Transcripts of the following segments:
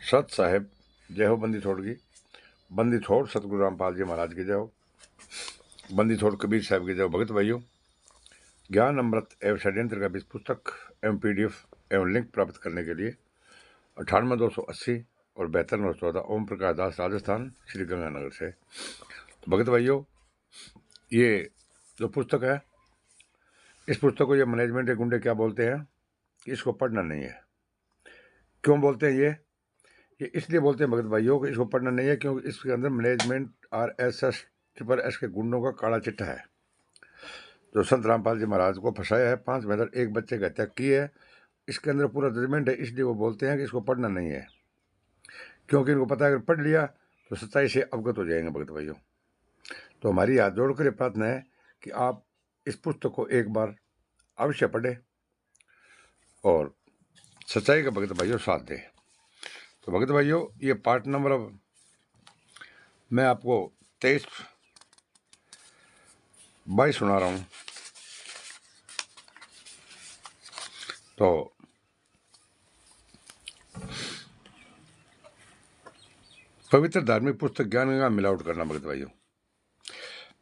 सत साहेब जय हो। बंदी छोड़ की बंदी छोड़ सतगुरु रामपाल जी महाराज की जय हो। बंदी छोड़ कबीर साहब की जय हो। भगत भाइयों, ज्ञान अमृत एवं षड्यंत्र का बीज पुस्तक एवं PDF एवं लिंक प्राप्त करने के लिए 98-280 और 72-914 ओम प्रकाश दास, राजस्थान, श्री गंगानगर से। तो भगत भाइयों, ये जो पुस्तक है, इस पुस्तक को ये मैनेजमेंट के गुंडे क्या बोलते हैं कि इसको पढ़ना नहीं है। क्यों बोलते हैं ये इसलिए बोलते हैं भगत भाइयों कि इसको पढ़ना नहीं है क्योंकि इसके अंदर मैनेजमेंट RSS SSS के गुंडों का काला चिट्ठा है, जो संत रामपाल जी महाराज को फंसाया है, 5 मेहतर एक बच्चे की हत्या की है। इसके अंदर पूरा जजमेंट है, इसलिए वो बोलते हैं कि इसको पढ़ना नहीं है, क्योंकि इनको पता है अगर पढ़ लिया तो सच्चाई से अवगत हो जाएंगे। भगत भाइयों, तो हमारी हाथ जोड़कर प्रार्थना है कि आप इस पुस्तक को एक बार अवश्य पढ़े और सच्चाई का भगत भाइयों साथ दे। तो भगत भाइयों, ये पार्ट नंबर अब मैं आपको 23-22 सुना रहा हूँ। तो पवित्र धार्मिक पुस्तक ज्ञान गंगा मिलावट करना। भगत भाइयों,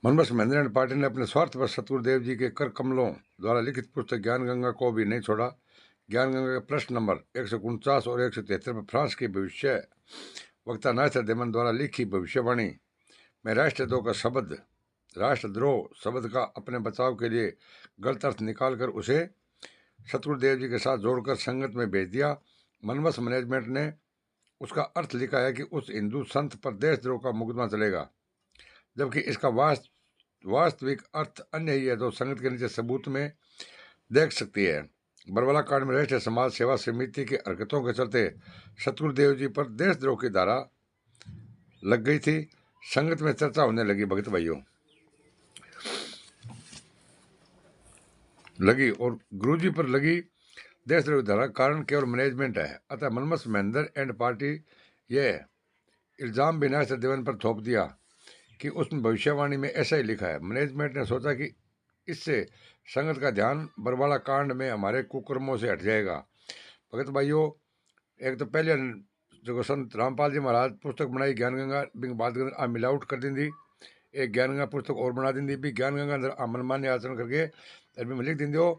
मनमस महेंद्र एंड पाटिल ने अपने स्वार्थ पर सतगुरुदेव जी के कर कमलों द्वारा लिखित पुस्तक ज्ञान गंगा को भी नहीं छोड़ा। ज्ञान गंगा के प्रश्न नंबर 149 और 173 में फ्रांस की भविष्य वक्ता नॉस्ट्रडेमस द्वारा लिखी भविष्यवाणी में राष्ट्रद्रोह शब्द का अपने बचाव के लिए गलत अर्थ निकालकर उसे सतगुरुदेव जी के साथ जोड़कर संगत में भेज दिया। मनमस मैनेजमेंट ने उसका अर्थ लिखा है कि उस हिंदू संत पर देशद्रोह का मुकदमा चलेगा, जबकि इसका वास्तविक अर्थ अन्य ही है, जो संगत के नीचे सबूत में देख सकती है। बरवाला कांड में राष्ट्रीय समाज सेवा समिति की हरकतों के चलते सतगुरुदेव जी पर देशद्रोह की धारा लग गई थी। संगत में चर्चा होने लगी भगत भाइयों और गुरुजी पर लगी देशद्रोह की धारा कारण केवल मैनेजमेंट है। अतः मनमस महेंद्र एंड पार्टी यह इल्जाम भी नॉस्ट्रडेमस पर थोप दिया कि उसने भविष्यवाणी में ऐसा ही लिखा है। मैनेजमेंट ने सोचा कि इससे संगत का ध्यान बरवाला कांड में हमारे कुकर्मों से हट जाएगा। भगत भाइयों, एक तो पहले जो संत रामपाल जी महाराज पुस्तक बनाई ज्ञान गंगा, बात आ मिलावट कर दी, एक ज्ञान गंगा पुस्तक और बना दी भी। ज्ञान गंगा अंदर मनमान्य आचरण करके लिख दी हो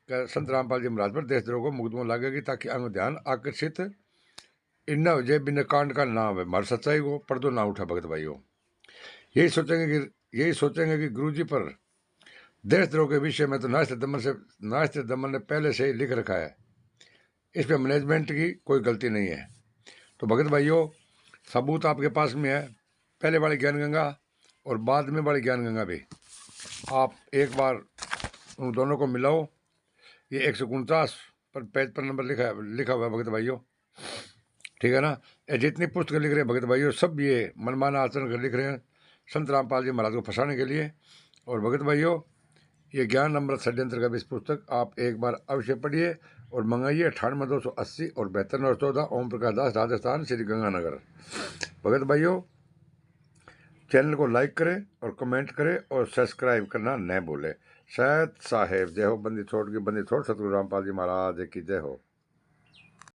कि संत रामपाल जी महाराज पर देशद्रोह को मुकदमा लागेगी, ताकि अंग ध्यान आकर्षित इन हो जाए, बिना कांड का ना हो, हमारी सच्चाई को पर्दो ना उठा। भगत भाइयों, यही सोचेंगे कि गुरुजी पर देशद्रोह के विषय में तो नॉस्ट्रडेमस ने पहले से ही लिख रखा है, इस पे मैनेजमेंट की कोई गलती नहीं है। तो भगत भाइयों, सबूत आपके पास में है, पहले वाली ज्ञान गंगा और बाद में वाली ज्ञान गंगा भी। आप एक बार उन दोनों को मिलाओ। ये 149 पर पेज पर नंबर लिखा हुआ है भगत भाइयों, ठीक है ना। ये जितनी पुस्तक लिख रहे हैं भगत भाइयों, सब ये मनमाना आचरण कर लिख रहे हैं संत रामपाल जी महाराज को फंसाने के लिए। और भगत भाइयों, ये ज्ञान अमृत षड्यंत्र का इस पुस्तक आप एक बार अवश्य पढ़िए और मंगाइए। 98-280 और 72-914 ओम प्रकाश दास, राजस्थान, श्री गंगानगर। भगत भाइयों, चैनल को लाइक करें और कमेंट करें और सब्सक्राइब करना न भूलें। सत साहेब जय हो। बंदी छोड़ की बंदी छोड़ सतगुरु रामपाल जी महाराज की जय हो।